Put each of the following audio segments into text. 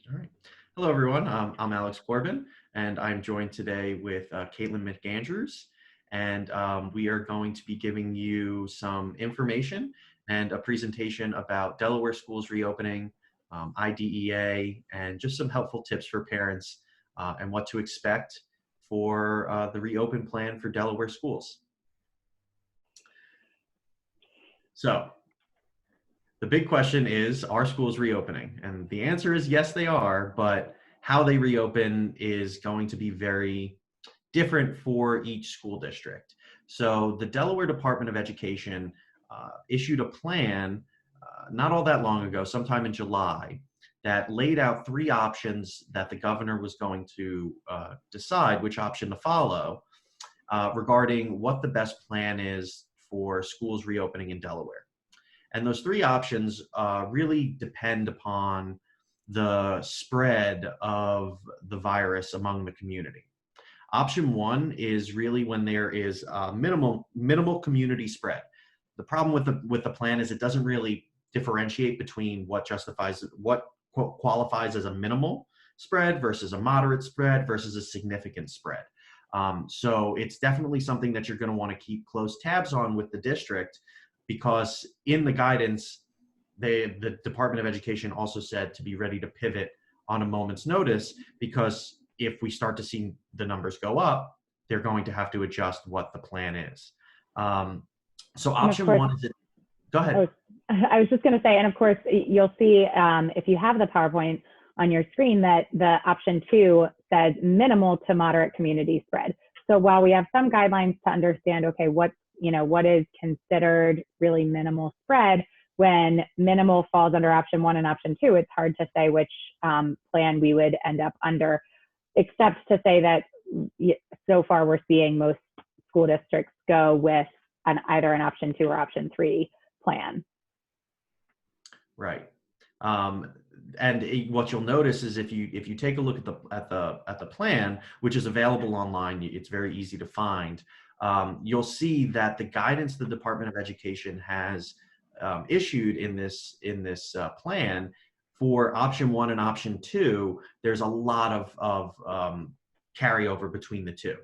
All right. Hello, everyone. I'm Alex Corbin, and I'm joined today with Caitlin McAndrews. And we are going to be giving you some information and a presentation about Delaware schools reopening, IDEA, and just some helpful tips for parents and what to expect for the reopen plan for Delaware schools. So, the big question is, are schools reopening? And the answer is yes, they are, but how they reopen is going to be very different for each school district. So the Delaware Department of Education issued a plan not all that long ago, sometime in July, that laid out three options that the governor was going to decide which option to follow regarding what the best plan is for schools reopening in Delaware. And those three options really depend upon the spread of the virus among the community. Option one is really when there is minimal community spread. The problem with the plan is it doesn't really differentiate between what qualifies as a minimal spread versus a moderate spread versus a significant spread. So it's definitely something that you're going to want to keep close tabs on with the district, because in the guidance, the Department of Education also said to be ready to pivot on a moment's notice, because if we start to see the numbers go up, they're going to have to adjust what the plan is. So option one is, go ahead. I was just going to say, and of course, you'll see if you have the PowerPoint on your screen that the option two says minimal to moderate community spread. So while we have some guidelines to understand, okay, what is considered really minimal spread, when minimal falls under option one and option two, it's hard to say which plan we would end up under, except to say that so far we're seeing most school districts go with either an option two or option three plan. Right. And what you'll notice is if you take a look at the plan, which is available online, it's very easy to find. You'll see that the guidance the Department of Education has issued in this plan for option one and option two, there's a lot of carryover between the two,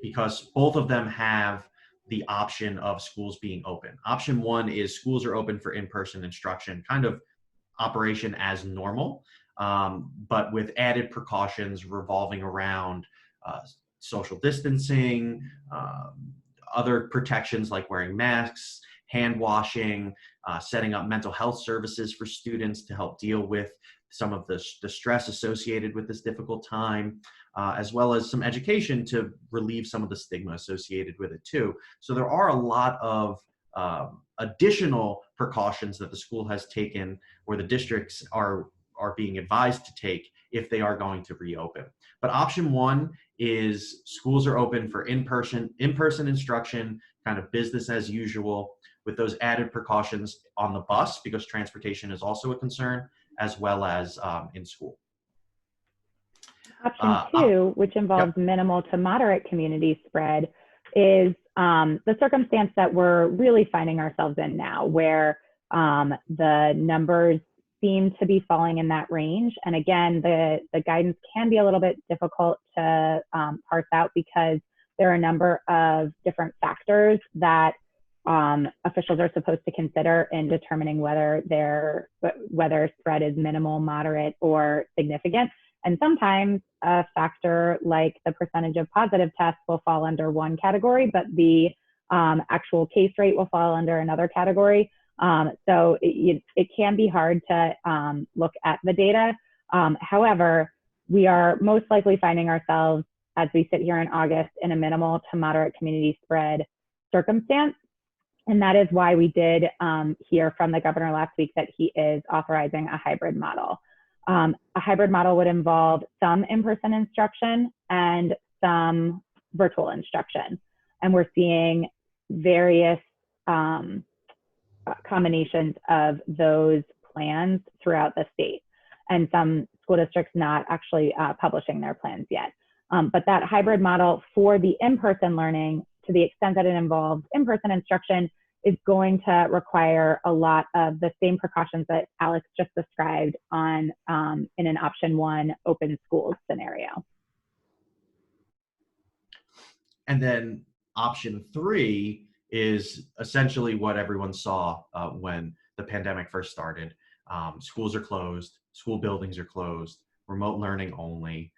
because both of them have the option of schools being open. Option one is schools are open for in-person instruction, kind of operation as normal, but with added precautions revolving around social distancing, other protections like wearing masks, hand washing, setting up mental health services for students to help deal with some of the stress associated with this difficult time, as well as some education to relieve some of the stigma associated with it too. So there are a lot of additional precautions that the school has taken, or the districts are being advised to take if they are going to reopen. But option one is schools are open for in-person instruction, kind of business as usual, with those added precautions on the bus, because transportation is also a concern, as well as in school. Option two, which involves minimal to moderate community spread, is the circumstance that we're really finding ourselves in now, where the numbers seem to be falling in that range. And again, the guidance can be a little bit difficult to parse out, because there are a number of different factors that officials are supposed to consider in determining whether spread is minimal, moderate, or significant. And sometimes a factor like the percentage of positive tests will fall under one category, but the actual case rate will fall under another category. So it can be hard to look at the data. However, we are most likely finding ourselves, as we sit here in August, in a minimal to moderate community spread circumstance. And that is why we did hear from the governor last week that he is authorizing a hybrid model. A hybrid model would involve some in-person instruction and some virtual instruction. And we're seeing various combinations of those plans throughout the state, and some school districts not actually publishing their plans yet. But that hybrid model for the in-person learning, to the extent that it involves in-person instruction, is going to require a lot of the same precautions that Alex just described on in an option 1 open schools scenario. And then option 3 is essentially what everyone saw when the pandemic first started. Schools are closed, school buildings are closed, remote learning only.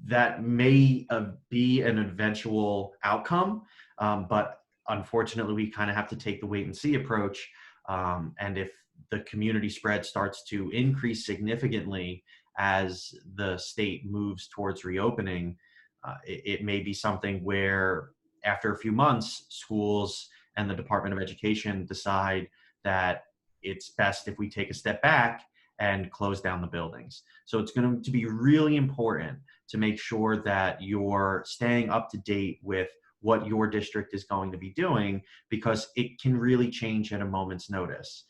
That may be an eventual outcome, but unfortunately, we kind of have to take the wait and see approach. And if the community spread starts to increase significantly as the state moves towards reopening, it may be something where after a few months, schools and the Department of Education decide that it's best if we take a step back and close down the buildings. So it's going to be really important to make sure that you're staying up to date with what your district is going to be doing, because it can really change at a moment's notice.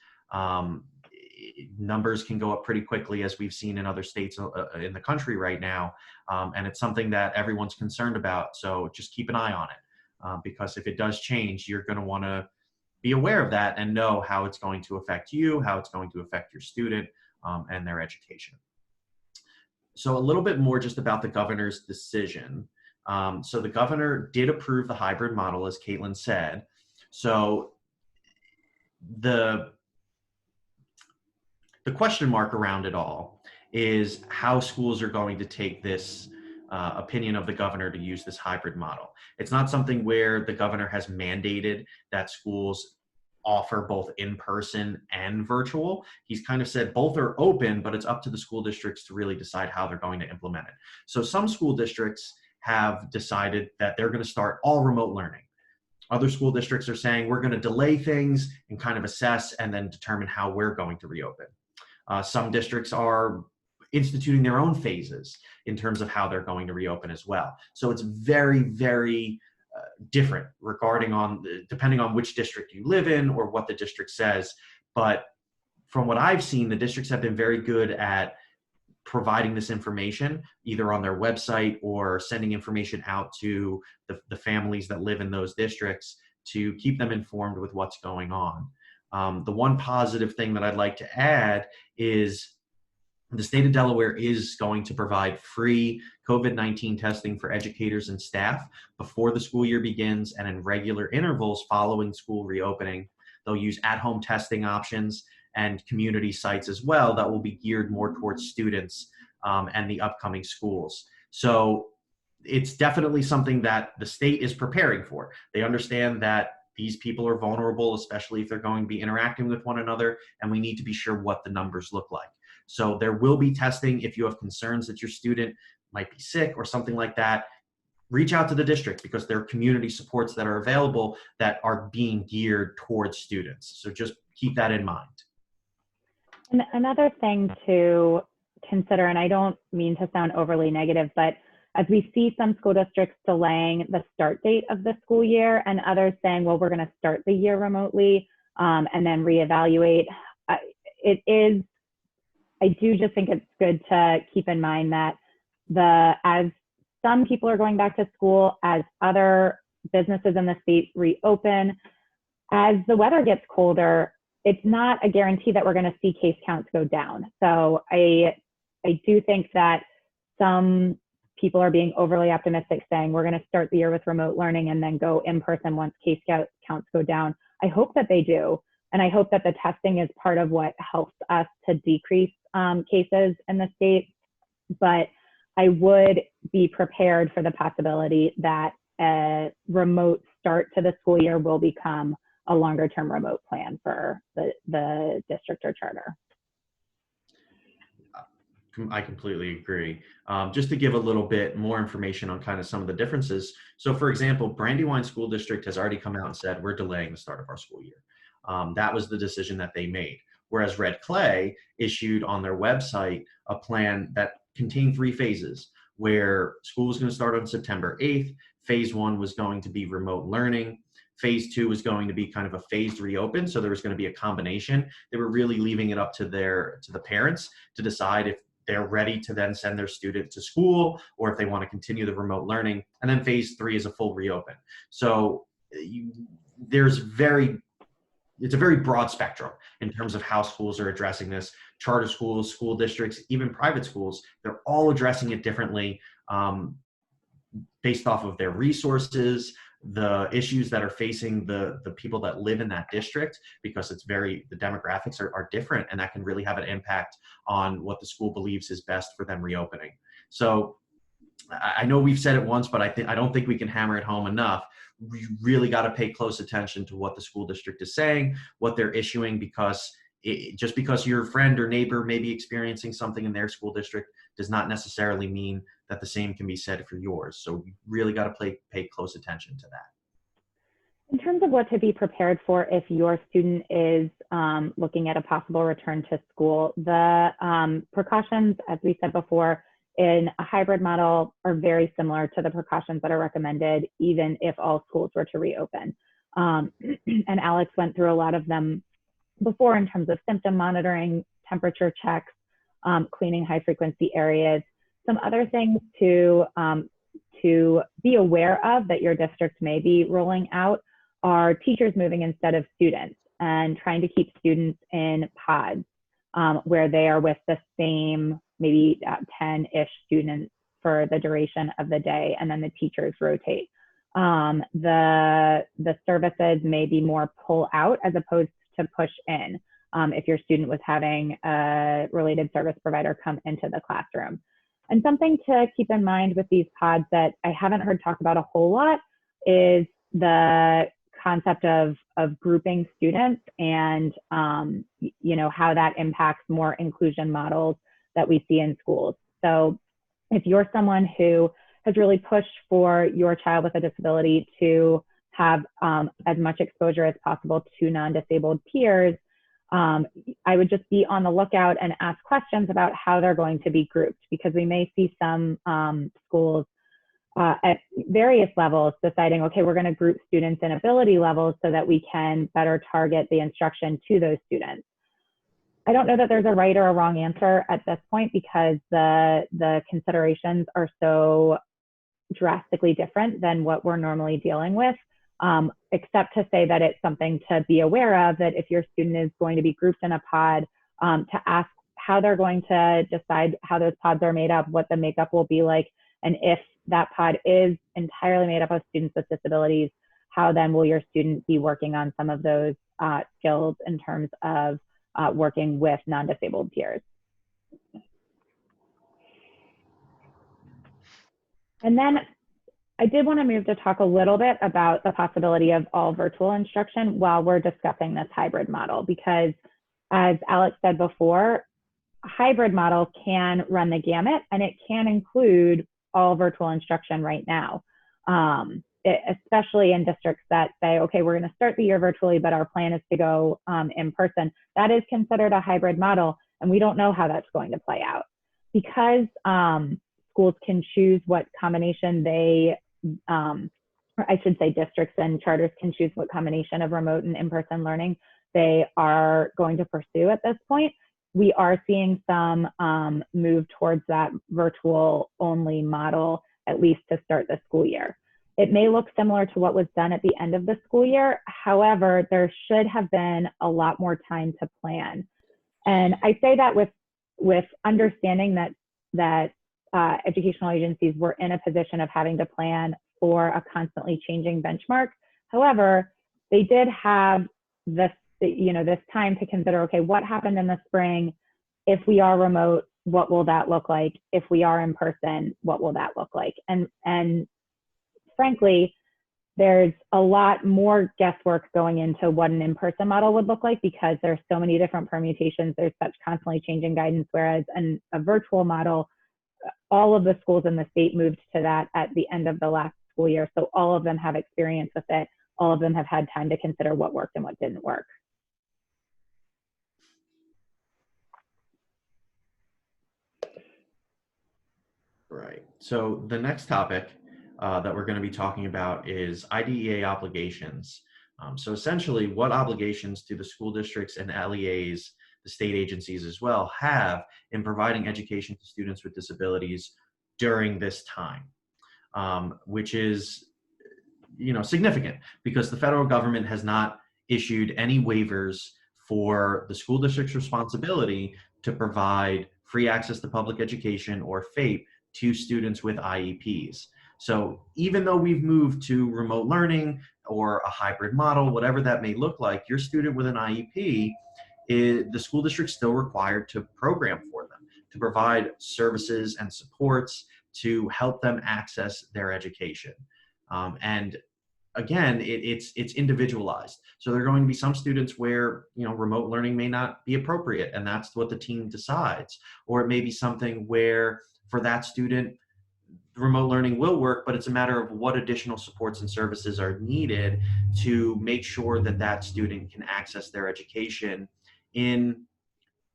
Numbers can go up pretty quickly, as we've seen in other states in the country right now. And it's something that everyone's concerned about. So just keep an eye on it, because if it does change, you're going to want to be aware of that and know how it's going to affect you, how it's going to affect your student and their education. So a little bit more just about the governor's decision. So the governor did approve the hybrid model, as Caitlin said. So the question mark around it all is how schools are going to take this opinion of the governor to use this hybrid model. It's not something where the governor has mandated that schools offer both in-person and virtual. He's kind of said both are open, but it's up to the school districts to really decide how they're going to implement it. So some school districts have decided that they're going to start all remote learning. Other school districts are saying we're going to delay things and kind of assess and then determine how we're going to reopen. Some districts are instituting their own phases in terms of how they're going to reopen as well. So it's very, very different depending on which district you live in or what the district says. But from what I've seen, the districts have been very good at providing this information either on their website or sending information out to the families that live in those districts to keep them informed with what's going on. The one positive thing that I'd like to add is the state of Delaware is going to provide free COVID-19 testing for educators and staff before the school year begins and in regular intervals following school reopening. They'll use at-home testing options and community sites as well that will be geared more towards students and the upcoming schools. So it's definitely something that the state is preparing for. They understand that these people are vulnerable, especially if they're going to be interacting with one another, and we need to be sure what the numbers look like. So there will be testing. If you have concerns that your student might be sick or something like that, reach out to the district, because there are community supports that are available that are being geared towards students. So just keep that in mind. And another thing to consider, and I don't mean to sound overly negative, but as we see some school districts delaying the start date of the school year and others saying, well, we're going to start the year remotely and then reevaluate, I do just think it's good to keep in mind that as some people are going back to school, as other businesses in the state reopen, as the weather gets colder, it's not a guarantee that we're going to see case counts go down. So I do think that some people are being overly optimistic, saying we're going to start the year with remote learning and then go in person once case counts go down. I hope that they do. And I hope that the testing is part of what helps us to decrease cases in the state. But I would be prepared for the possibility that a remote start to the school year will become a longer term remote plan for the district or charter. I completely agree. Just to give a little bit more information on kind of some of the differences. So for example, Brandywine School District has already come out and said, we're delaying the start of our school year. That was the decision that they made. Whereas Red Clay issued on their website a plan that contained 3 phases, where school was going to start on September 8th. Phase 1 was going to be remote learning. Phase 2 was going to be kind of a phased reopen. So there was going to be a combination. They were really leaving it up to the parents to decide if they're ready to then send their student to school or if they want to continue the remote learning. And then phase 3 is a full reopen. So there's it's a very broad spectrum in terms of how schools are addressing this. Charter schools, school districts, even private schools, they're all addressing it differently, based off of their resources, the issues that are facing the people that live in that district, because the demographics are different, and that can really have an impact on what the school believes is best for them reopening. So I know we've said it once, but I don't think we can hammer it home enough. We really got to pay close attention to what the school district is saying, what they're issuing, because just because your friend or neighbor may be experiencing something in their school district does not necessarily mean that the same can be said for yours. So we really got to pay close attention to that. In terms of what to be prepared for if your student is looking at a possible return to school, the precautions, as we said before, in a hybrid model are very similar to the precautions that are recommended, even if all schools were to reopen. And Alex went through a lot of them before in terms of symptom monitoring, temperature checks, cleaning high frequency areas. Some other things to be aware of that your district may be rolling out are teachers moving instead of students, and trying to keep students in pods where they are with the same maybe 10-ish students for the duration of the day, and then the teachers rotate. The services may be more pull out as opposed to push in if your student was having a related service provider come into the classroom. And something to keep in mind with these pods that I haven't heard talked about a whole lot is the concept of grouping students, and how that impacts more inclusion models that we see in schools. So if you're someone who has really pushed for your child with a disability to have as much exposure as possible to non-disabled peers, I would just be on the lookout and ask questions about how they're going to be grouped, because we may see some schools at various levels deciding, okay, we're going to group students in ability levels so that we can better target the instruction to those students. I don't know that there's a right or a wrong answer at this point, because the considerations are so drastically different than what we're normally dealing with, except to say that it's something to be aware of, that if your student is going to be grouped in a pod, to ask how they're going to decide how those pods are made up, what the makeup will be like, and if that pod is entirely made up of students with disabilities, how then will your student be working on some of those skills in terms of working with non-disabled peers. And then I did want to move to talk a little bit about the possibility of all virtual instruction while we're discussing this hybrid model, because as Alex said before, a hybrid model can run the gamut, and it can include all virtual instruction right now, especially in districts that say, okay, we're going to start the year virtually, but our plan is to go in person. That is considered a hybrid model, and we don't know how that's going to play out. Because schools can choose what combination or I should say districts and charters can choose what combination of remote and in-person learning they are going to pursue at this point. We are seeing some move towards that virtual only model, at least to start the school year. It may look similar to what was done at the end of the school year. However, there should have been a lot more time to plan. And I say that with understanding that educational agencies were in a position of having to plan for a constantly changing benchmark. However, they did have this time to consider, okay, what happened in the spring? If we are remote, what will that look like? If we are in person, what will that look like? And frankly, there's a lot more guesswork going into what an in-person model would look like, because there's so many different permutations. There's such constantly changing guidance, whereas a virtual model, all of the schools in the state moved to that at the end of the last school year. So all of them have experience with it. All of them have had time to consider what worked and what didn't work. Right. So the next topic that we're going to be talking about is IDEA obligations. So essentially, what obligations do the school districts and LEAs, the state agencies as well, have in providing education to students with disabilities during this time, which is significant because the federal government has not issued any waivers for the school district's responsibility to provide free access to public education or FAPE to students with IEPs. So even though we've moved to remote learning or a hybrid model, whatever that may look like, your student with an IEP, the school district's still required to program for them, to provide services and supports to help them access their education. And again, it's individualized. So there are going to be some students where remote learning may not be appropriate, and that's what the team decides. Or it may be something where for that student, remote learning will work, but it's a matter of what additional supports and services are needed to make sure that that student can access their education in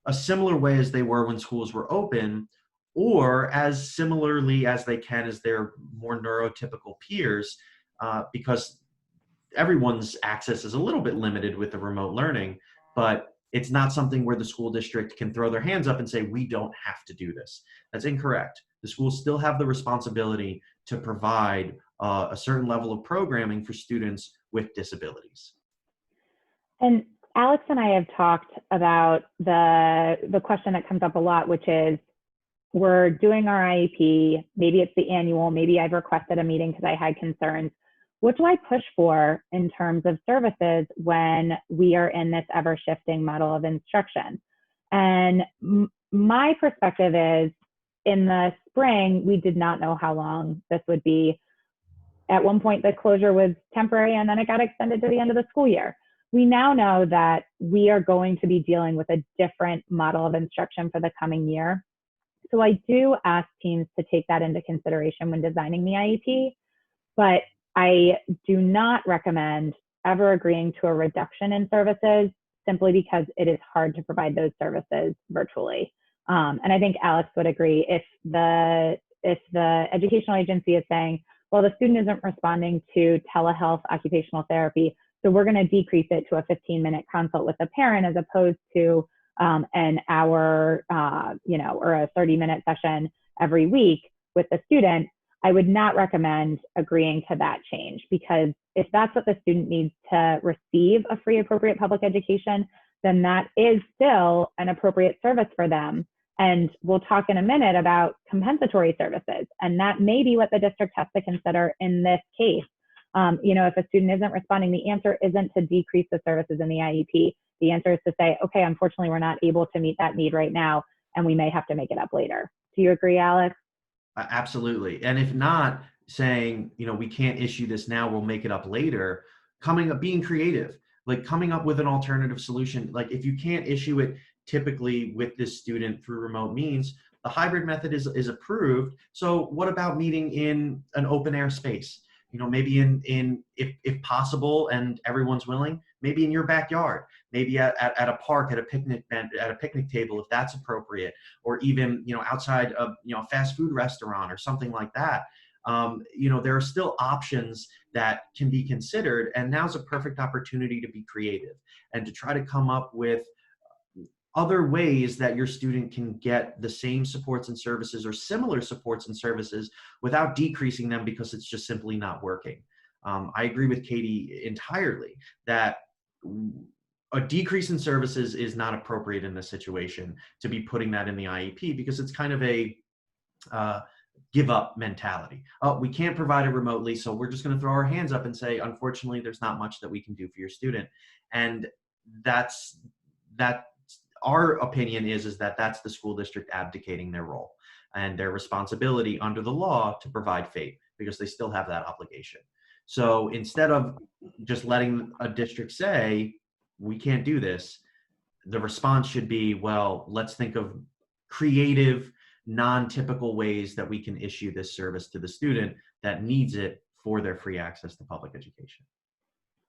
a similar way as they were when schools were open, or as similarly as they can as their more neurotypical peers, because everyone's access is a little bit limited with the remote learning, but it's not something where the school district can throw their hands up and say, we don't have to do this. That's incorrect. The schools still have the responsibility to provide a certain level of programming for students with disabilities. And Alex and I have talked about the question that comes up a lot, which is, we're doing our IEP, maybe it's the annual, maybe I've requested a meeting because I had concerns. What do I push for in terms of services when we are in this ever-shifting model of instruction? And my perspective is, in the spring, we did not know how long this would be. At one point, the closure was temporary, and then it got extended to the end of the school year. We now know that we are going to be dealing with a different model of instruction for the coming year. So I do ask teams to take that into consideration when designing the IEP, but I do not recommend ever agreeing to a reduction in services simply because it is hard to provide those services virtually. And I think Alex would agree, if the educational agency is saying, well, the student isn't responding to telehealth occupational therapy, so we're going to decrease it to a 15-minute consult with the parent as opposed to an hour, or a 30-minute session every week with the student, I would not recommend agreeing to that change, because if that's what the student needs to receive a free, appropriate public education, then that is still an appropriate service for them. And we'll talk in a minute about compensatory services, and that may be what the district has to consider in this case. If a student isn't responding, the answer isn't to decrease the services in the IEP. The answer is to say, okay, unfortunately, we're not able to meet that need right now, and we may have to make it up later. Do you agree, Alex? Absolutely. And if not, saying, we can't issue this now, we'll make it up later, being creative, like coming up with an alternative solution. Like if you can't issue it typically with this student through remote means, the hybrid method is approved. So what about meeting in an open air space? Maybe if possible and everyone's willing, maybe in your backyard, maybe at a park, at a picnic bench, at a picnic table, if that's appropriate, or even, outside of, a fast food restaurant or something like that. There are still options that can be considered, and now's a perfect opportunity to be creative and to try to come up with other ways that your student can get the same supports and services or similar supports and services without decreasing them because it's just simply not working. I agree with Katie entirely that a decrease in services is not appropriate in this situation to be putting that in the IEP, because it's kind of a give up mentality. Oh, we can't provide it remotely, so we're just going to throw our hands up and say, unfortunately, there's not much that we can do for your student. And that's our opinion is that that's the school district abdicating their role and their responsibility under the law to provide FAPE, because they still have that obligation. So instead of just letting a district say, we can't do this, the response should be, well, let's think of creative, non-typical ways that we can issue this service to the student that needs it for their free access to public education.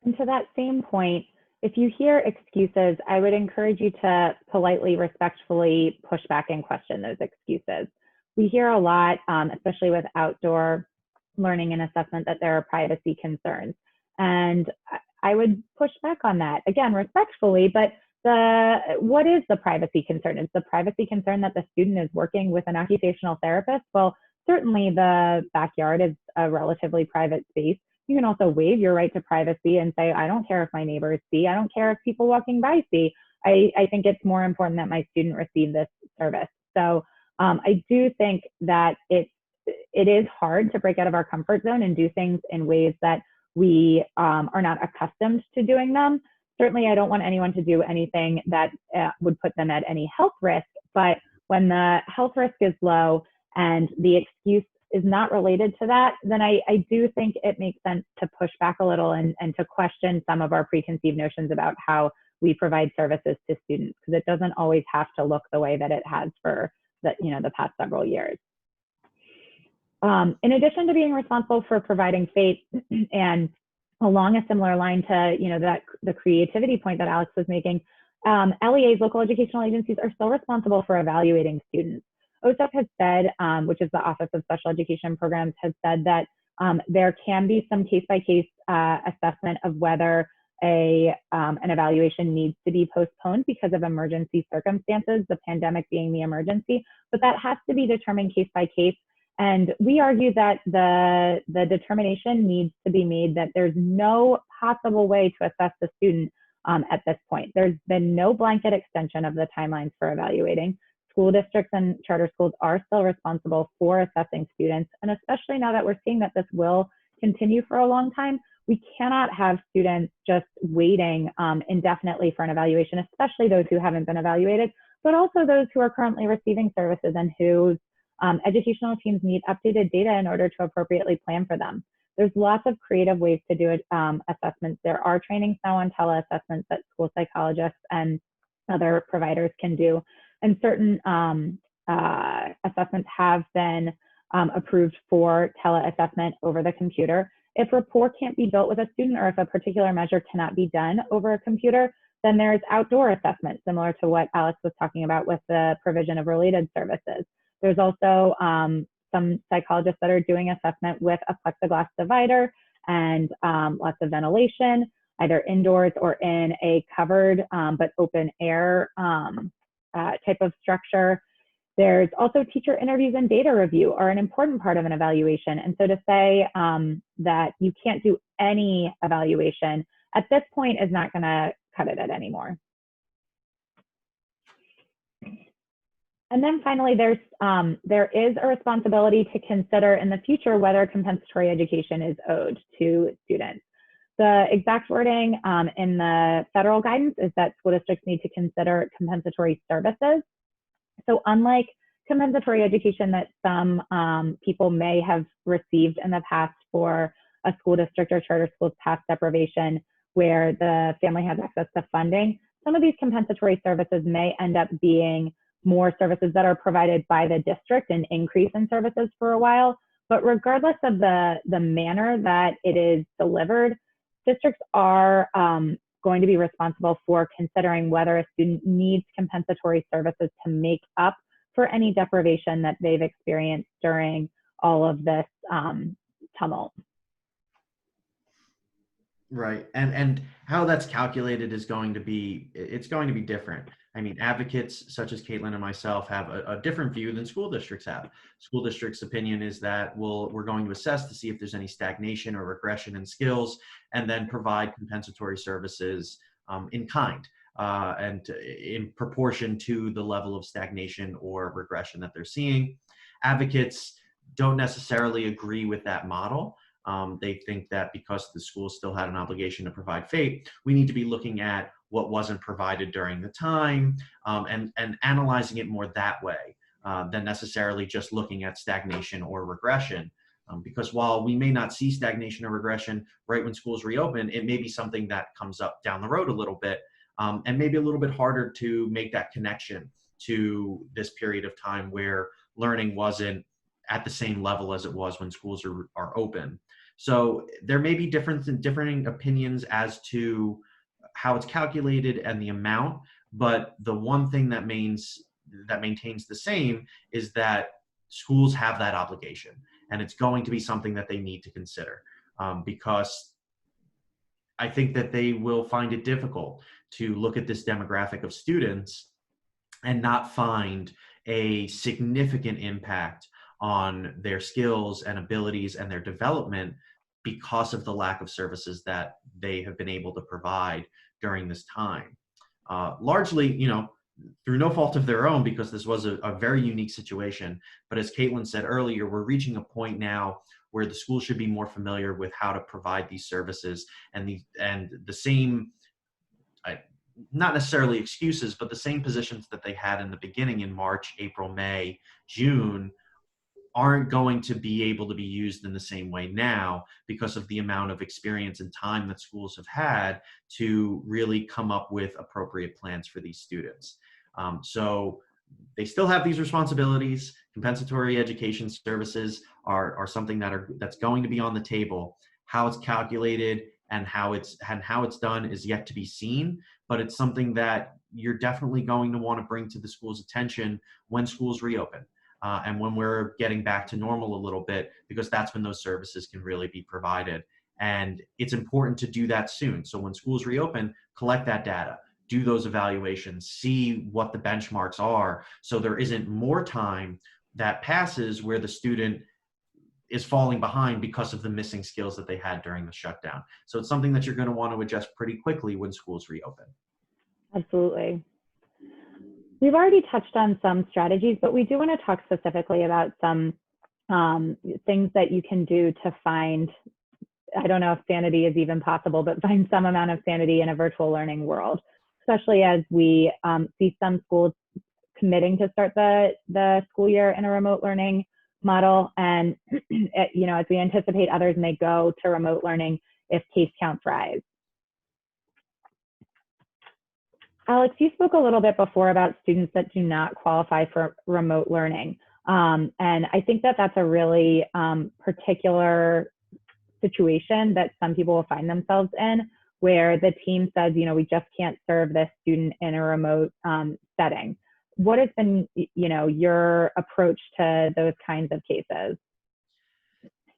And to that same point, if you hear excuses, I would encourage you to politely, respectfully push back and question those excuses. We hear a lot, especially with outdoor learning and assessment, that there are privacy concerns. And I would push back on that, again, respectfully, but what is the privacy concern? Is the privacy concern that the student is working with an occupational therapist? Well, certainly the backyard is a relatively private space. You can also waive your right to privacy and say, I don't care if my neighbors see, I don't care if people walking by see. I think it's more important that my student receive this service. So I do think that it is hard to break out of our comfort zone and do things in ways that we are not accustomed to doing them. Certainly, I don't want anyone to do anything that would put them at any health risk, but when the health risk is low and the excuse is not related to that, then I do think it makes sense to push back a little and to question some of our preconceived notions about how we provide services to students, because it doesn't always have to look the way that it has for the past several years. In addition to being responsible for providing FAPE, and along a similar line to the creativity point that Alex was making, LEAs, local educational agencies, are still responsible for evaluating students. OSEP has said, which is the Office of Special Education Programs, has said that there can be some case-by-case assessment of whether an evaluation needs to be postponed because of emergency circumstances, the pandemic being the emergency, but that has to be determined case by case. And we argue that the determination needs to be made that there's no possible way to assess the student at this point. There's been no blanket extension of the timelines for evaluating. School districts and charter schools are still responsible for assessing students. And especially now that we're seeing that this will continue for a long time, we cannot have students just waiting indefinitely for an evaluation, especially those who haven't been evaluated, but also those who are currently receiving services and whose educational teams need updated data in order to appropriately plan for them. There's lots of creative ways to do assessments. There are trainings now on teleassessments that school psychologists and other providers can do. And certain assessments have been approved for teleassessment over the computer. If rapport can't be built with a student, or if a particular measure cannot be done over a computer, then there's outdoor assessment, similar to what Alex was talking about with the provision of related services. There's also some psychologists that are doing assessment with a plexiglass divider and lots of ventilation, either indoors or in a covered but open air type of structure. There's also teacher interviews and data review are an important part of an evaluation. And so to say that you can't do any evaluation at this point is not going to cut it anymore. And then finally, there is a responsibility to consider in the future whether compensatory education is owed to students. The exact wording in the federal guidance is that school districts need to consider compensatory services. So unlike compensatory education that some people may have received in the past for a school district or charter school's past deprivation where the family has access to funding, some of these compensatory services may end up being more services that are provided by the district, an increase in services for a while. But regardless of the manner that it is delivered, districts are going to be responsible for considering whether a student needs compensatory services to make up for any deprivation that they've experienced during all of this tumult. Right, and how that's calculated is going to be, it's going to be different. I mean, advocates such as Caitlin and myself have a different view than school districts have. School districts' opinion is that we're going to assess to see if there's any stagnation or regression in skills, and then provide compensatory services in kind and in proportion to the level of stagnation or regression that they're seeing. Advocates don't necessarily agree with that model. They think that because the school still had an obligation to provide FAPE, we need to be looking at what wasn't provided during the time and analyzing it more that way than necessarily just looking at stagnation or regression. Because while we may not see stagnation or regression right when schools reopen, it may be something that comes up down the road a little bit and maybe a little bit harder to make that connection to this period of time where learning wasn't at the same level as it was when schools are open. So there may be differing opinions as to how it's calculated and the amount, but the one thing that maintains the same is that schools have that obligation, and it's going to be something that they need to consider because I think that they will find it difficult to look at this demographic of students and not find a significant impact on their skills and abilities and their development because of the lack of services that they have been able to provide during this time. Largely, through no fault of their own, because this was a very unique situation. But as Caitlin said earlier, we're reaching a point now where the school should be more familiar with how to provide these services, and the same, not necessarily excuses, but the same positions that they had in the beginning in March, April, May, June aren't going to be able to be used in the same way now because of the amount of experience and time that schools have had to really come up with appropriate plans for these students. So they still have these responsibilities. Compensatory education services are something that's going to be on the table. How it's calculated and how it's done is yet to be seen, but it's something that you're definitely going to want to bring to the school's attention when schools reopen. And when we're getting back to normal a little bit, because that's when those services can really be provided. And it's important to do that soon. So when schools reopen, collect that data, do those evaluations, see what the benchmarks are, so there isn't more time that passes where the student is falling behind because of the missing skills that they had during the shutdown. So it's something that you're going to want to adjust pretty quickly when schools reopen. Absolutely. We've already touched on some strategies, but we do want to talk specifically about some things that you can do to find, I don't know if sanity is even possible, but find some amount of sanity in a virtual learning world, especially as we see some schools committing to start the school year in a remote learning model. And, as we anticipate others may go to remote learning if case counts rise. Alex, you spoke a little bit before about students that do not qualify for remote learning. And I think that that's a really particular situation that some people will find themselves in, where the team says, we just can't serve this student in a remote setting. What has been, your approach to those kinds of cases?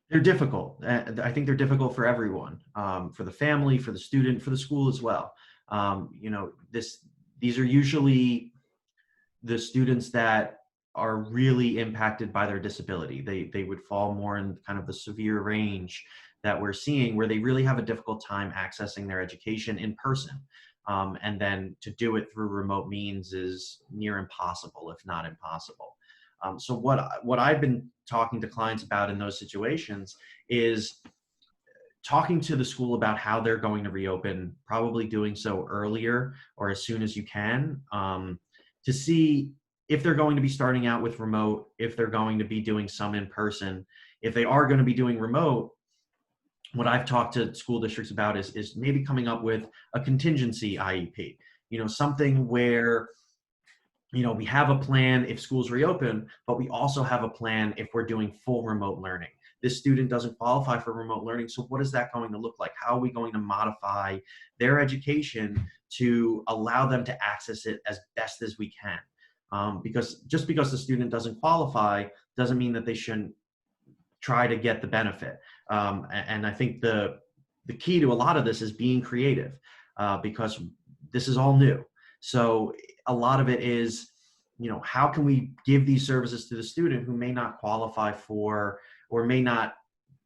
They're difficult. I think they're difficult for everyone, for the family, for the student, for the school as well. These are usually the students that are really impacted by their disability. They would fall more in kind of the severe range that we're seeing, where they really have a difficult time accessing their education in person. And then to do it through remote means is near impossible, if not impossible. So what I've been talking to clients about in those situations is talking to the school about how they're going to reopen, probably doing so earlier or as soon as you can, to see if they're going to be starting out with remote, if they're going to be doing some in person. If they are going to be doing remote, what I've talked to school districts about is maybe coming up with a contingency IEP, something where we have a plan if schools reopen, but we also have a plan if we're doing full remote learning. This student doesn't qualify for remote learning, so what is that going to look like? How are we going to modify their education to allow them to access it as best as we can? Because just because the student doesn't qualify doesn't mean that they shouldn't try to get the benefit. And I think the key to a lot of this is being creative, because this is all new. So a lot of it is, how can we give these services to the student who may not qualify for or may not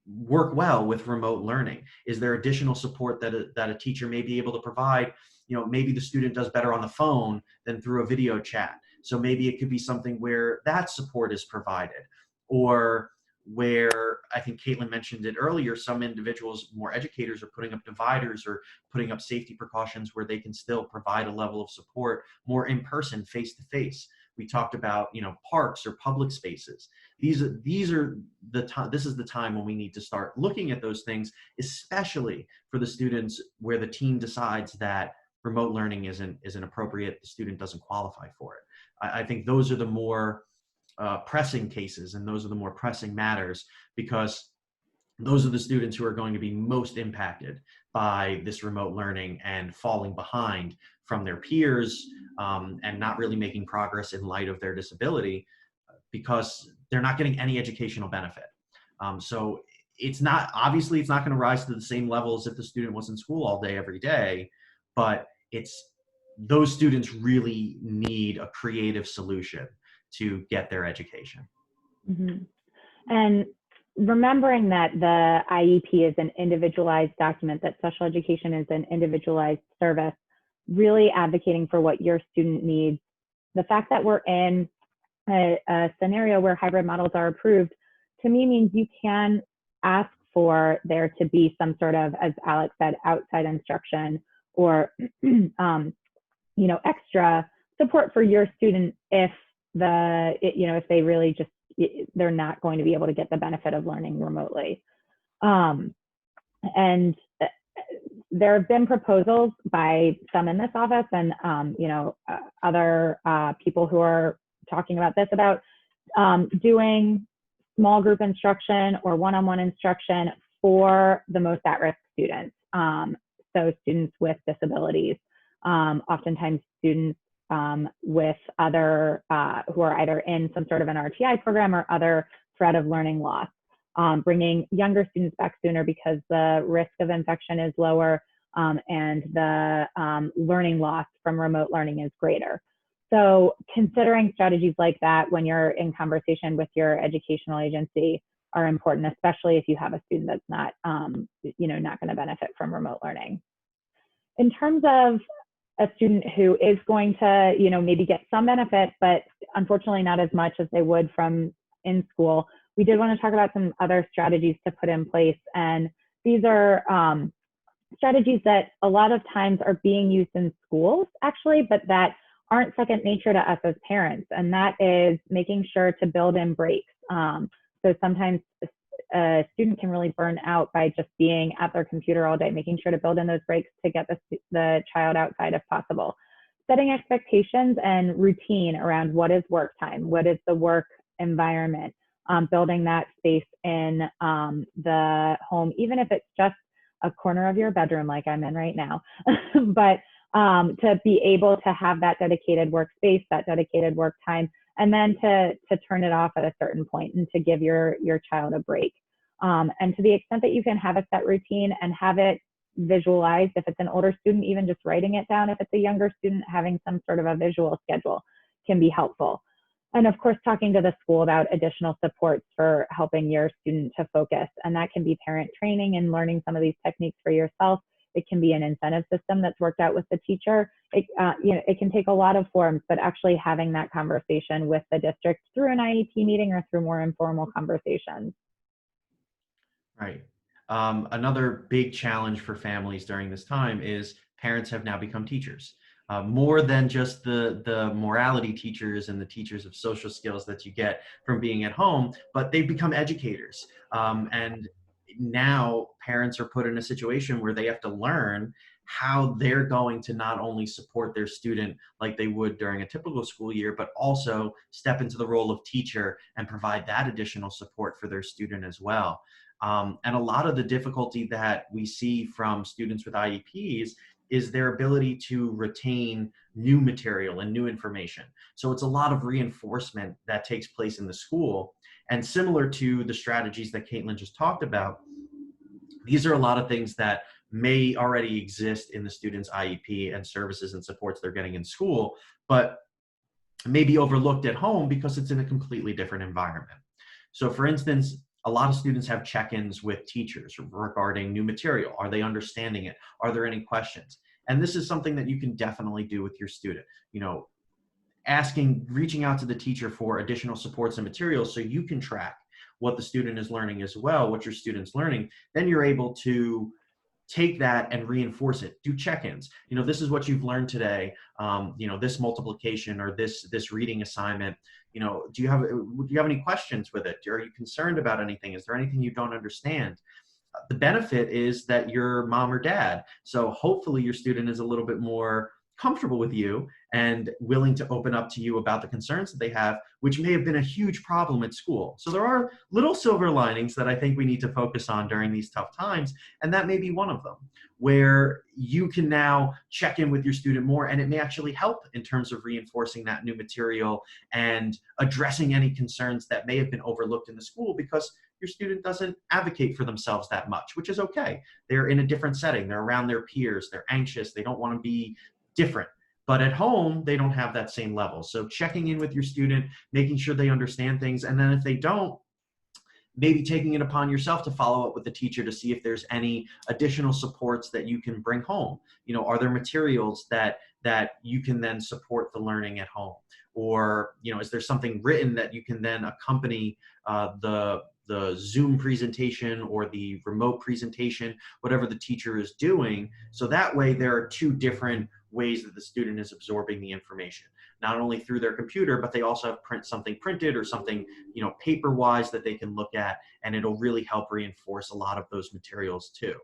work well with remote learning? Is there additional support that a teacher may be able to provide? Maybe the student does better on the phone than through a video chat. So maybe it could be something where that support is provided, or where I think Caitlin mentioned it earlier, some individuals, more educators, are putting up dividers or putting up safety precautions where they can still provide a level of support more in person, face to face. We talked about, parks or public spaces. These are the time. This is the time when we need to start looking at those things, especially for the students where the team decides that remote learning isn't appropriate. The student doesn't qualify for it. I think those are the more pressing cases, and those are the more pressing matters, because those are the students who are going to be most impacted by this remote learning and falling behind from their peers, and not really making progress in light of their disability, because they're not getting any educational benefit. So it's not going to rise to the same level as if the student was in school all day, every day, but those students really need a creative solution to get their education. Mm-hmm. And remembering that the IEP is an individualized document, that special education is an individualized service, really advocating for what your student needs. The fact that we're in a scenario where hybrid models are approved, to me means you can ask for there to be some sort of, as Alex said, outside instruction or extra support for your student if if they really just, they're not going to be able to get the benefit of learning remotely. And there have been proposals by some in this office and other people who are talking about this, about doing small group instruction or one-on-one instruction for the most at-risk students. So students with disabilities, oftentimes students with other, who are either in some sort of an RTI program or other threat of learning loss, bringing younger students back sooner because the risk of infection is lower and the learning loss from remote learning is greater. So considering strategies like that when you're in conversation with your educational agency are important, especially if you have a student that's not, not going to benefit from remote learning. In terms of a student who is going to, maybe get some benefit, but unfortunately not as much as they would from in school, we did want to talk about some other strategies to put in place. And these are strategies that a lot of times are being used in schools, actually, but that aren't second nature to us as parents. And that is making sure to build in breaks. So sometimes a student can really burn out by just being at their computer all day, making sure to build in those breaks to get the child outside if possible. Setting expectations and routine around what is work time, what is the work environment, building that space in the home, even if it's just a corner of your bedroom like I'm in right now, but to be able to have that dedicated workspace, that dedicated work time, and then to turn it off at a certain point and to give your child a break. And to the extent that you can have a set routine and have it visualized, if it's an older student, even just writing it down. If it's a younger student, having some sort of a visual schedule can be helpful. And of course, talking to the school about additional supports for helping your student to focus. And that can be parent training and learning some of these techniques for yourself. It can be an incentive system that's worked out with the teacher. It can take a lot of forms, but actually having that conversation with the district through an IEP meeting or through more informal conversations. Right. Another big challenge for families during this time is parents have now become teachers. More than just the morality teachers and the teachers of social skills that you get from being at home, but they've become educators. And now parents are put in a situation where they have to learn how they're going to not only support their student like they would during a typical school year, but also step into the role of teacher and provide that additional support for their student as well. And a lot of the difficulty that we see from students with IEPs is their ability to retain new material and new information. So it's a lot of reinforcement that takes place in the school. And similar to the strategies that Caitlin just talked about, these are a lot of things that may already exist in the student's IEP and services and supports they're getting in school, but may be overlooked at home because it's in a completely different environment. So for instance, a lot of students have check-ins with teachers regarding new material. Are they understanding it? Are there any questions? And this is something that you can definitely do with your student. Reaching out to the teacher for additional supports and materials so you can track what the student is learning as well, what your student's learning. Then you're able to take that and reinforce it. Do check-ins. This is what you've learned today. This multiplication or this reading assignment. Do you have any questions with it? Are you concerned about anything? Is there anything you don't understand? The benefit is that you're mom or dad. So hopefully your student is a little bit more comfortable with you and willing to open up to you about the concerns that they have, which may have been a huge problem at school. So there are little silver linings that I think we need to focus on during these tough times. And that may be one of them, where you can now check in with your student more, and it may actually help in terms of reinforcing that new material and addressing any concerns that may have been overlooked in the school because your student doesn't advocate for themselves that much, which is okay. They're in a different setting. They're around their peers. They're anxious. They don't want to be different. But at home, they don't have that same level. So checking in with your student, making sure they understand things. And then if they don't, maybe taking it upon yourself to follow up with the teacher to see if there's any additional supports that you can bring home. Are there materials that you can then support the learning at home? Or, is there something written that you can then accompany the Zoom presentation or the remote presentation, whatever the teacher is doing? So that way there are two different ways that the student is absorbing the information, not only through their computer, but they also have something printed or something, paper wise that they can look at, and it'll really help reinforce a lot of those materials too.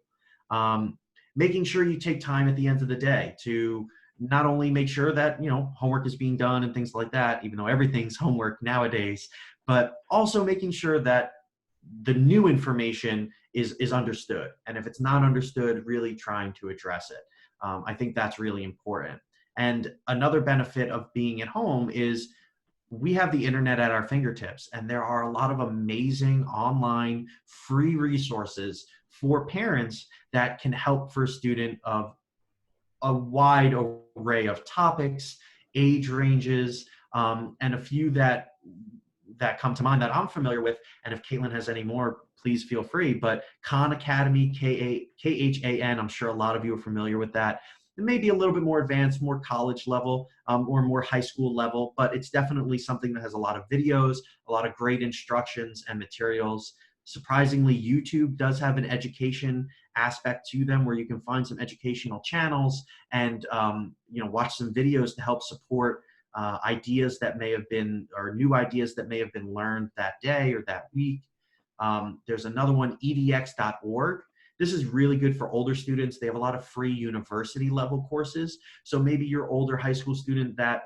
Making sure you take time at the end of the day to not only make sure that, homework is being done and things like that, even though everything's homework nowadays, but also making sure that the new information is understood. And if it's not understood, really trying to address it. I think that's really important. And another benefit of being at home is we have the internet at our fingertips, and there are a lot of amazing online free resources for parents that can help for a student of a wide array of topics, age ranges, and a few that come to mind that I'm familiar with. And if Caitlin has any more, please feel free. But Khan Academy, KHAN, I'm sure a lot of you are familiar with that. It may be a little bit more advanced, more college level, or more high school level, but it's definitely something that has a lot of videos, a lot of great instructions and materials. Surprisingly, YouTube does have an education aspect to them where you can find some educational channels and watch some videos to help support ideas that may have been, or new ideas that may have been learned that day or that week. There's another one, edx.org. This is really good for older students. They have a lot of free university level courses. So maybe your older high school student that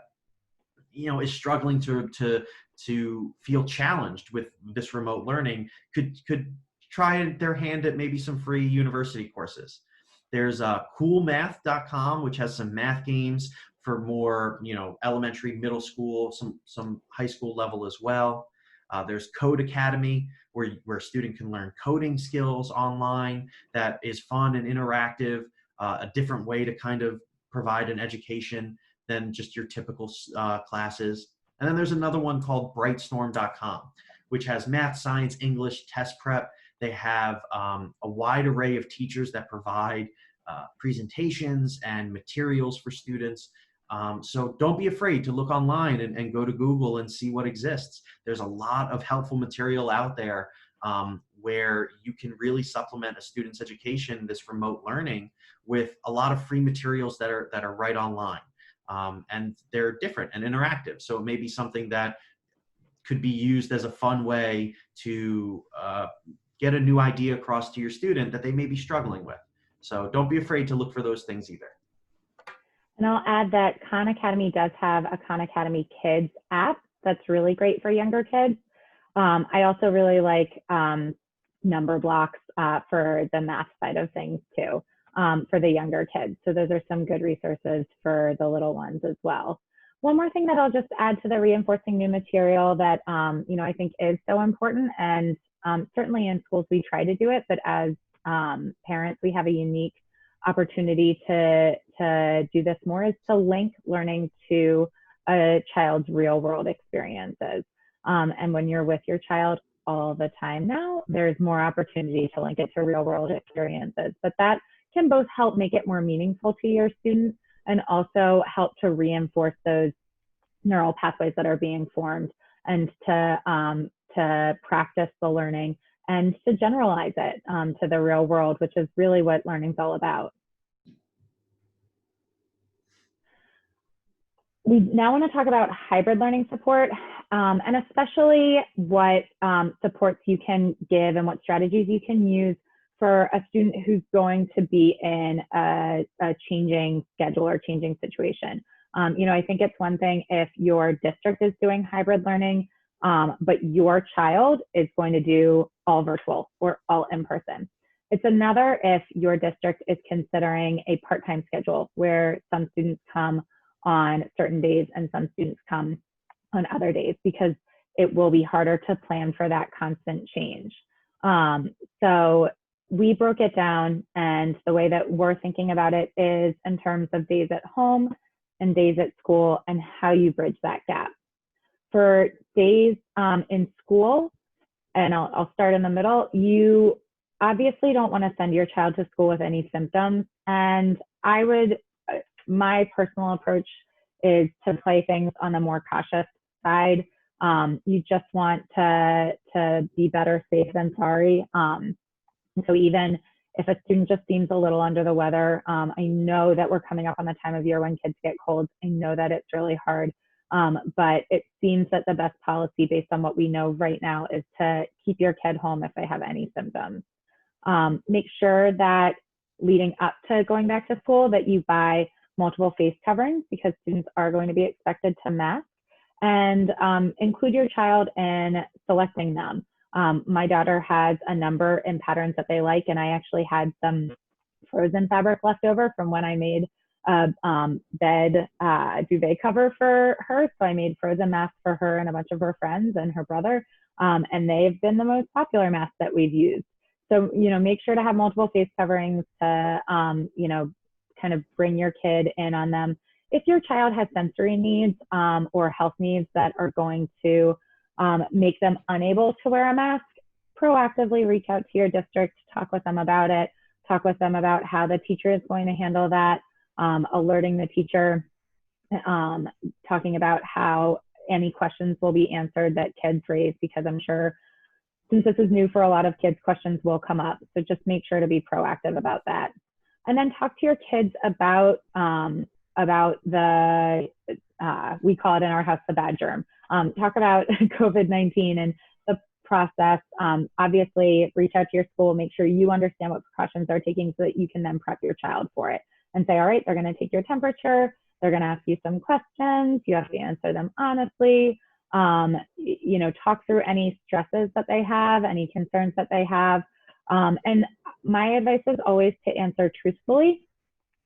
is struggling to feel challenged with this remote learning could try their hand at maybe some free university courses. There's coolmath.com, which has some math games for more, elementary, middle school, some high school level as well. There's Code Academy, where a student can learn coding skills online that is fun and interactive, a different way to kind of provide an education than just your typical classes. And then there's another one called brightstorm.com, which has math, science, English, test prep. They have a wide array of teachers that provide presentations and materials for students. So don't be afraid to look online and go to Google and see what exists. There's a lot of helpful material out there where you can really supplement a student's education, this remote learning, with a lot of free materials that are right online. And they're different and interactive. So it may be something that could be used as a fun way to get a new idea across to your student that they may be struggling with. So don't be afraid to look for those things either. And I'll add that Khan Academy does have a Khan Academy Kids app that's really great for younger kids. I also really like number blocks for the math side of things too, for the younger kids. So those are some good resources for the little ones as well. One more thing that I'll just add to the reinforcing new material that I think is so important, and certainly in schools we try to do it, but as parents we have a unique opportunity to do this more, is to link learning to a child's real world experiences. And when you're with your child all the time now, there's more opportunity to link it to real world experiences. But that can both help make it more meaningful to your students and also help to reinforce those neural pathways that are being formed, and to practice the learning and to generalize it to the real world, which is really what learning's all about. We now want to talk about hybrid learning support, and especially what supports you can give and what strategies you can use for a student who's going to be in a changing schedule or changing situation. I think it's one thing if your district is doing hybrid learning, but your child is going to do all virtual or all in person. It's another if your district is considering a part-time schedule where some students come on certain days and some students come on other days, because it will be harder to plan for that constant change. So we broke it down, and the way that we're thinking about it is in terms of days at home and days at school and how you bridge that gap. For days in school, and I'll start in the middle. You obviously don't want to send your child to school with any symptoms. And my personal approach is to play things on the more cautious side. You just want to be better safe than sorry. So even if a student just seems a little under the weather, I know that we're coming up on the time of year when kids get colds. I know that it's really hard, but it seems that the best policy based on what we know right now is to keep your kid home if they have any symptoms. Make sure that leading up to going back to school that you buy multiple face coverings, because students are going to be expected to mask, and include your child in selecting them. My daughter has a number in patterns that they like, and I actually had some frozen fabric left over from when I made a bed duvet cover for her. So I made frozen masks for her and a bunch of her friends and her brother, and they've been the most popular masks that we've used. So, make sure to have multiple face coverings to, kind of bring your kid in on them. If your child has sensory needs or health needs that are going to make them unable to wear a mask, proactively reach out to your district, talk with them about it, talk with them about how the teacher is going to handle that, alerting the teacher, talking about how any questions will be answered that kids raise, because I'm sure since this is new for a lot of kids, questions will come up. So just make sure to be proactive about that. And then talk to your kids about the, we call it in our house, the bad germ. Talk about COVID-19 and the process. Obviously, reach out to your school, make sure you understand what precautions they're taking so that you can then prep your child for it. And say, all right, they're going to take your temperature. They're going to ask you some questions. You have to answer them honestly. Talk through any stresses that they have, any concerns that they have. And my advice is always to answer truthfully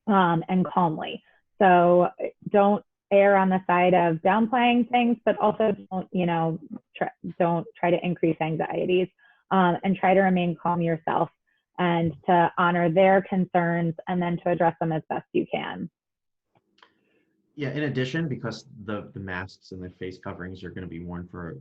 and calmly. So don't err on the side of downplaying things, but also don't try to increase anxieties, and try to remain calm yourself and to honor their concerns and then to address them as best you can. Yeah, in addition, because the masks and the face coverings are going to be worn for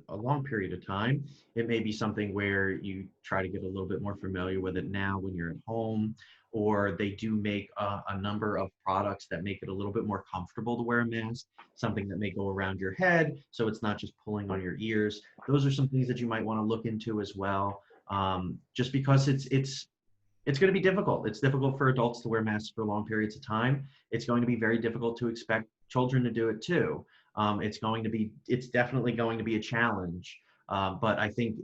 a long period of time, it may be something where you try to get a little bit more familiar with it now when you're at home, or they do make a number of products that make it a little bit more comfortable to wear a mask, something that may go around your head so it's not just pulling on your ears. Those are some things that you might want to look into as well, just because it's going to be difficult. It's difficult for adults to wear masks for long periods of time. It's going to be very difficult to expect children to do it too. It's definitely going to be a challenge. But I think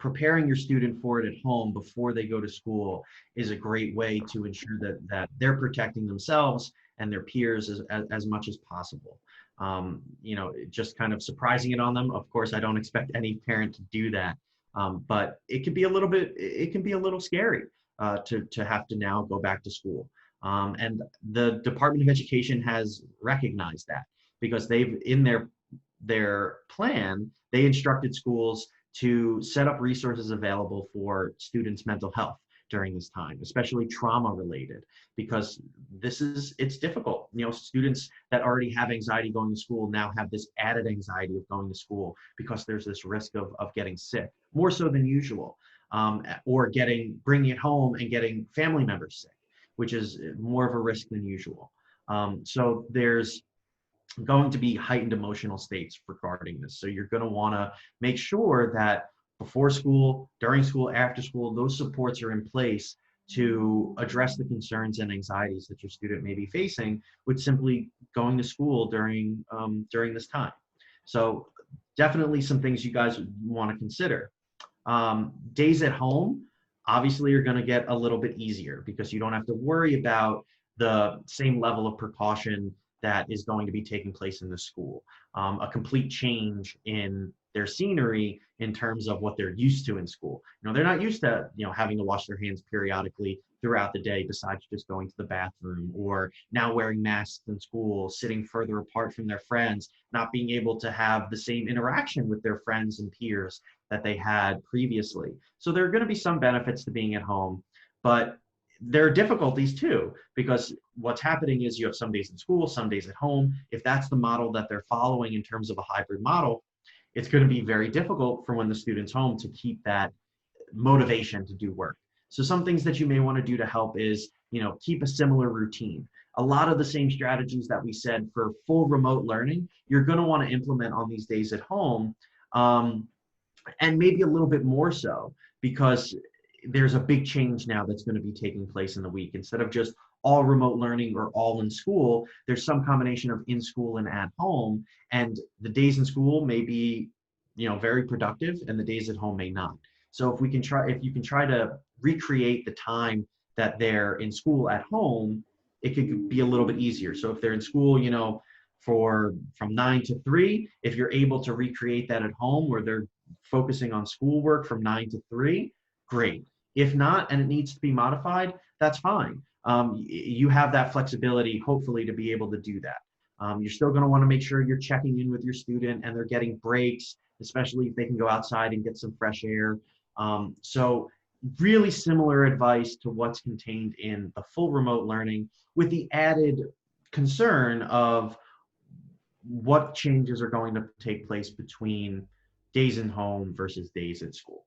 preparing your student for it at home before they go to school is a great way to ensure that they're protecting themselves and their peers as much as possible. Just kind of surprising it on them. Of course, I don't expect any parent to do that. But it can be a little scary to have to now go back to school. And the Department of Education has recognized that, because they've, in their plan, they instructed schools to set up resources available for students' mental health during this time, especially trauma related, because it's difficult. Students that already have anxiety going to school now have this added anxiety of going to school because there's this risk of getting sick, more so than usual, or bringing it home and getting family members sick, which is more of a risk than usual. So there's going to be heightened emotional states regarding this. So you're going to want to make sure that before school, during school, after school, those supports are in place to address the concerns and anxieties that your student may be facing with simply going to school during this time. So definitely some things you guys want to consider. Days at home, obviously, are going to get a little bit easier because you don't have to worry about the same level of precaution that is going to be taking place in the school. A complete change in their scenery in terms of what they're used to in school. They're not used to, having to wash their hands periodically throughout the day besides just going to the bathroom, or now wearing masks in school, sitting further apart from their friends, not being able to have the same interaction with their friends and peers that they had previously. So there are going to be some benefits to being at home, but there are difficulties too, because what's happening is you have some days in school, some days at home. If that's the model that they're following in terms of a hybrid model, it's going to be very difficult for when the student's home to keep that motivation to do work. So some things that you may want to do to help is, keep a similar routine. A lot of the same strategies that we said for full remote learning, you're going to want to implement on these days at home, and maybe a little bit more so, because there's a big change now that's going to be taking place in the week. Instead of just all remote learning or all in school, there's some combination of in school and at home, and the days in school may be, very productive, and the days at home may not. So if you can try to recreate the time that they're in school at home, it could be a little bit easier. So if they're in school, from 9 to 3, if you're able to recreate that at home where they're focusing on schoolwork from 9 to 3, great. If not, and it needs to be modified, that's fine. You have that flexibility, hopefully, to be able to do that. You're still going to want to make sure you're checking in with your student and they're getting breaks, especially if they can go outside and get some fresh air. So really similar advice to what's contained in the full remote learning, with the added concern of what changes are going to take place between days in home versus days at school.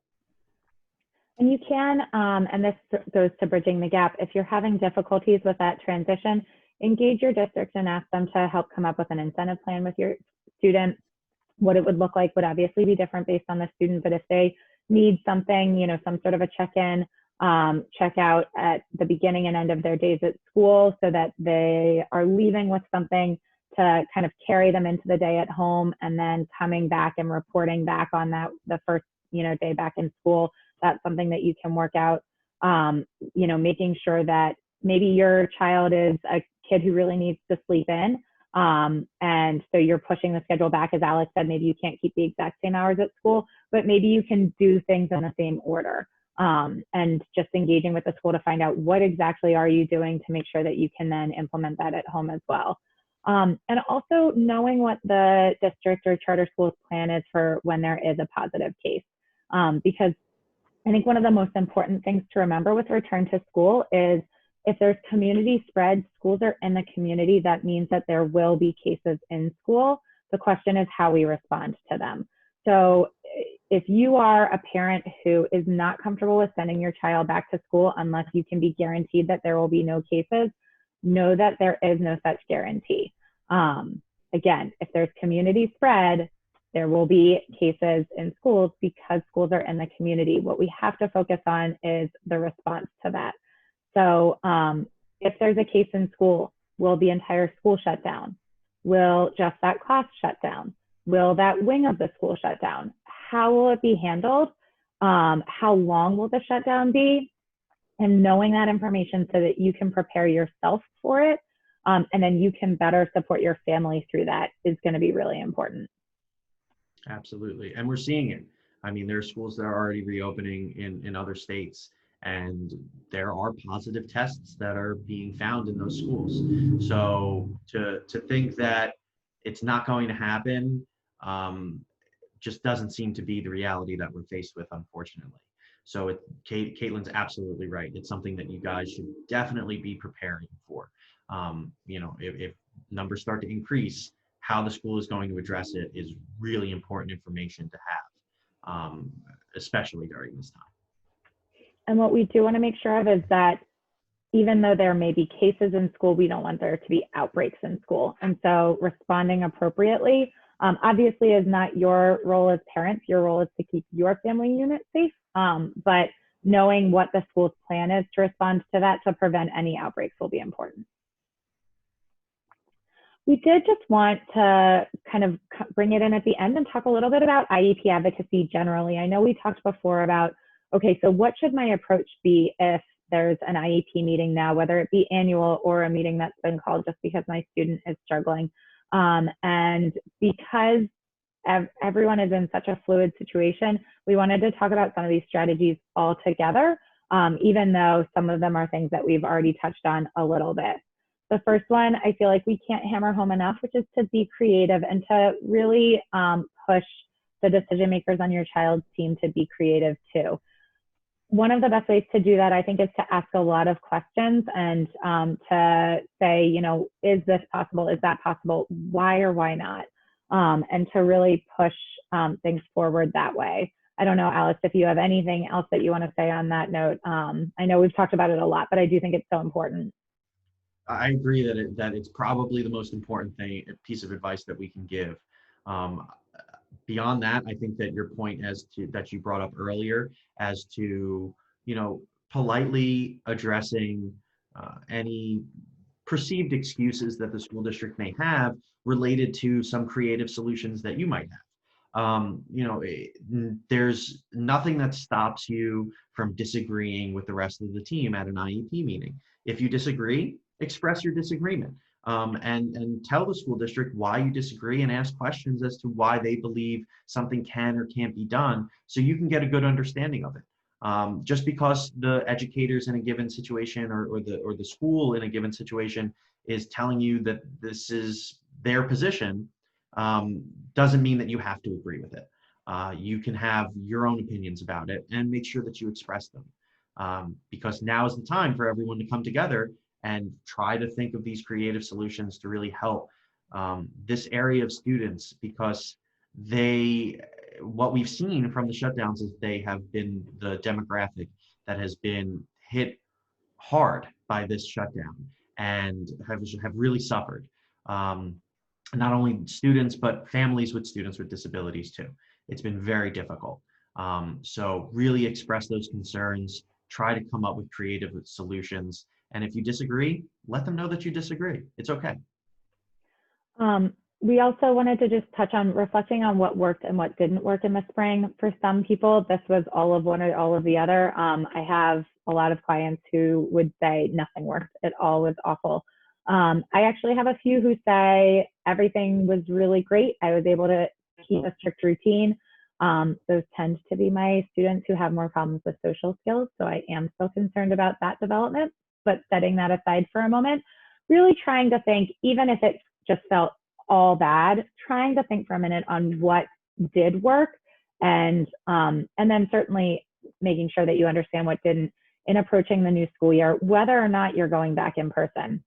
And you can, and this goes to bridging the gap, if you're having difficulties with that transition, engage your district and ask them to help come up with an incentive plan with your student. What it would look like would obviously be different based on the student, but if they need something, some sort of a check-in, check out at the beginning and end of their days at school so that they are leaving with something to kind of carry them into the day at home, and then coming back and reporting back on that the first day back in school. That's something that you can work out. Making sure that maybe your child is a kid who really needs to sleep in, and so you're pushing the schedule back. As Alex said, maybe you can't keep the exact same hours at school, but maybe you can do things in the same order, and just engaging with the school to find out what exactly are you doing to make sure that you can then implement that at home as well. And also knowing what the district or charter school's plan is for when there is a positive case. Because I think one of the most important things to remember with return to school is if there's community spread, schools are in the community, that means that there will be cases in school. The question is how we respond to them. So if you are a parent who is not comfortable with sending your child back to school unless you can be guaranteed that there will be no cases, know that there is no such guarantee. Again, if there's community spread, there will be cases in schools because schools are in the community. What we have to focus on is the response to that. So if there's a case in school, will the entire school shut down? Will just that class shut down? Will that wing of the school shut down? How will it be handled? How long will the shutdown be? And knowing that information so that you can prepare yourself for it, and then you can better support your family through that, is going to be really important. Absolutely. And we're seeing it. I mean, there are schools that are already reopening in other states, and there are positive tests that are being found in those schools. So to think that it's not going to happen just doesn't seem to be the reality that we're faced with, unfortunately. So Caitlin's absolutely right. It's something that you guys should definitely be preparing for. If numbers start to increase, how the school is going to address it is really important information to have, especially during this time. And what we do want to make sure of is that even though there may be cases in school, we don't want there to be outbreaks in school. And so responding appropriately, obviously, is not your role as parents. Your role is to keep your family unit safe. But knowing what the school's plan is to respond to that to prevent any outbreaks will be important. We did just want to kind of bring it in at the end and talk a little bit about IEP advocacy generally. I know we talked before about, okay, so what should my approach be if there's an IEP meeting now, whether it be annual or a meeting that's been called just because my student is struggling. And because everyone is in such a fluid situation, we wanted to talk about some of these strategies all together, even though some of them are things that we've already touched on a little bit. The first one, I feel like we can't hammer home enough, which is to be creative and to really push the decision makers on your child's team to be creative too. One of the best ways to do that, I think, is to ask a lot of questions and to say, is this possible? Is that possible? Why or why not? and to really push things forward that way. I don't know, Alice, if you have anything else that you want to say on that note. I know we've talked about it a lot, but I do think it's so important. I agree that it's probably the most important piece of advice that we can give. Um, Beyond that, I think that your point that you brought up earlier as to, politely addressing any perceived excuses that the school district may have related to some creative solutions that you might have. There's nothing that stops you from disagreeing with the rest of the team at an IEP meeting. If you disagree, express your disagreement, and tell the school district why you disagree and ask questions as to why they believe something can or can't be done so you can get a good understanding of it. Just because the educators in a given situation or the school in a given situation is telling you that this is their position, doesn't mean that you have to agree with it. You can have your own opinions about it and make sure that you express them, because now is the time for everyone to come together and try to think of these creative solutions to really help this area of students, because what we've seen from the shutdowns is they have been the demographic that has been hit hard by this shutdown and have really suffered. Not only students, but families with students with disabilities too. It's been very difficult. So really express those concerns, try to come up with creative solutions. And if you disagree, let them know that you disagree. It's okay. We also wanted to just touch on reflecting on what worked and what didn't work in the spring. For some people, this was all of one or all of the other. I have a lot of clients who would say nothing worked. It all was awful. I actually have a few who say everything was really great. I was able to keep a strict routine. Those tend to be my students who have more problems with social skills. So I am still concerned about that development, but setting that aside for a moment, really trying to think, even if it just felt all bad, trying to think for a minute on what did work, and then certainly making sure that you understand what didn't in approaching the new school year, whether or not you're going back in person.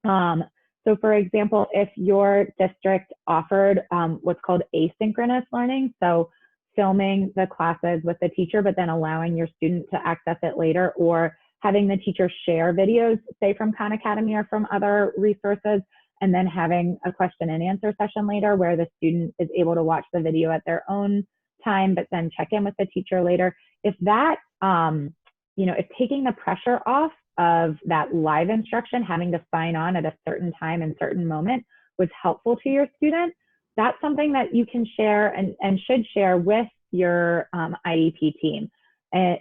So for example, if your district offered what's called asynchronous learning, so filming the classes with the teacher, but then allowing your student to access it later, or having the teacher share videos, say from Khan Academy or from other resources, and then having a question and answer session later where the student is able to watch the video at their own time, but then check in with the teacher later. If that, if taking the pressure off of that live instruction, having to sign on at a certain time and certain moment was helpful to your student, that's something that you can share and should share with your IEP team,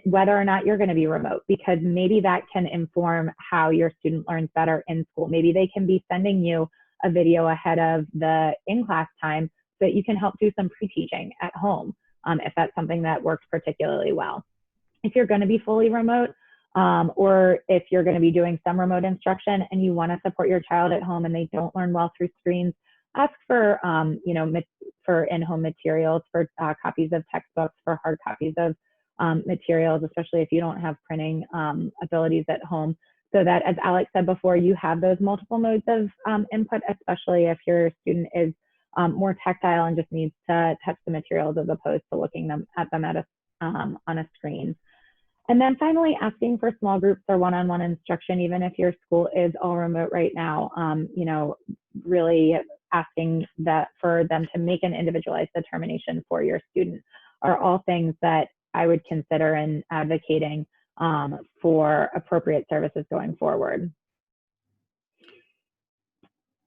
whether or not you're going to be remote, because maybe that can inform how your student learns better in school. Maybe they can be sending you a video ahead of the in-class time so that you can help do some pre-teaching at home, if that's something that works particularly well. If you're going to be fully remote, or if you're going to be doing some remote instruction and you want to support your child at home and they don't learn well through screens, ask for, for in-home materials, for copies of textbooks, for hard copies of materials, especially if you don't have printing abilities at home, so that, as Alex said before, you have those multiple modes of input, especially if your student is more tactile and just needs to touch the materials as opposed to looking at them on a screen. And then finally, asking for small groups or one-on-one instruction, even if your school is all remote right now, really asking that for them to make an individualized determination for your student are all things that I would consider in advocating for appropriate services going forward.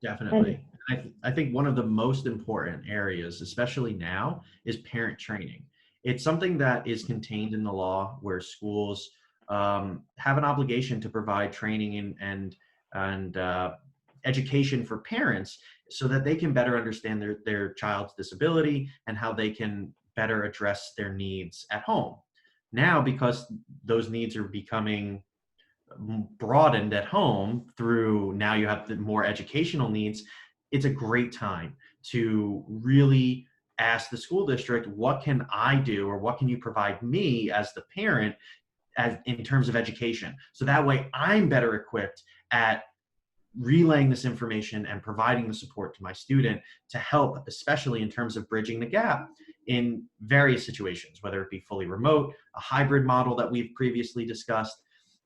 Definitely. I think one of the most important areas, especially now, is parent training. It's something that is contained in the law where schools have an obligation to provide training and education for parents so that they can better understand their child's disability and how they can better address their needs at home. Now, because those needs are becoming broadened at home through, now you have the more educational needs, it's a great time to really ask the school district, what can I do, or what can you provide me as the parent in terms of education? So that way I'm better equipped at relaying this information and providing the support to my student to help, especially in terms of bridging the gap in various situations, whether it be fully remote, a hybrid model that we've previously discussed.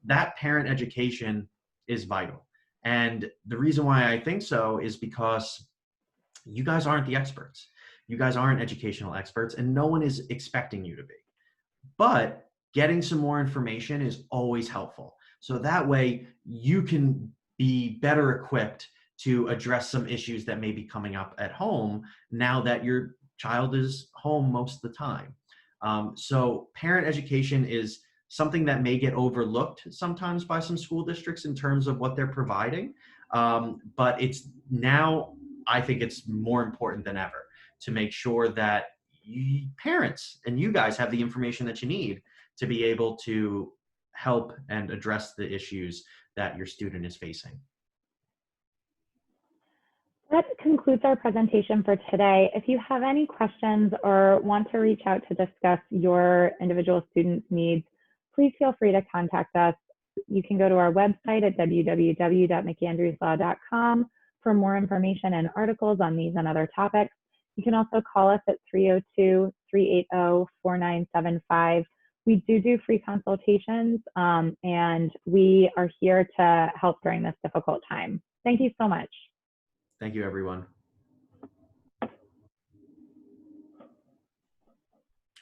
That parent education is vital. And the reason why I think so is because you guys aren't the experts. You guys aren't educational experts, and no one is expecting you to be. But getting some more information is always helpful. So that way you can be better equipped to address some issues that may be coming up at home now that your child is home most of the time. So parent education is something that may get overlooked sometimes by some school districts in terms of what they're providing. But it's now, I think it's more important than ever to make sure that parents and you guys have the information that you need to be able to help and address the issues that your student is facing. That concludes our presentation for today. If you have any questions or want to reach out to discuss your individual students' needs, please feel free to contact us. You can go to our website at www.mcandrewslaw.com for more information and articles on these and other topics. You can also call us at 302-380-4975. We do free consultations, and we are here to help during this difficult time. Thank you so much. Thank you, everyone.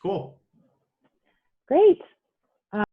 Cool. Great.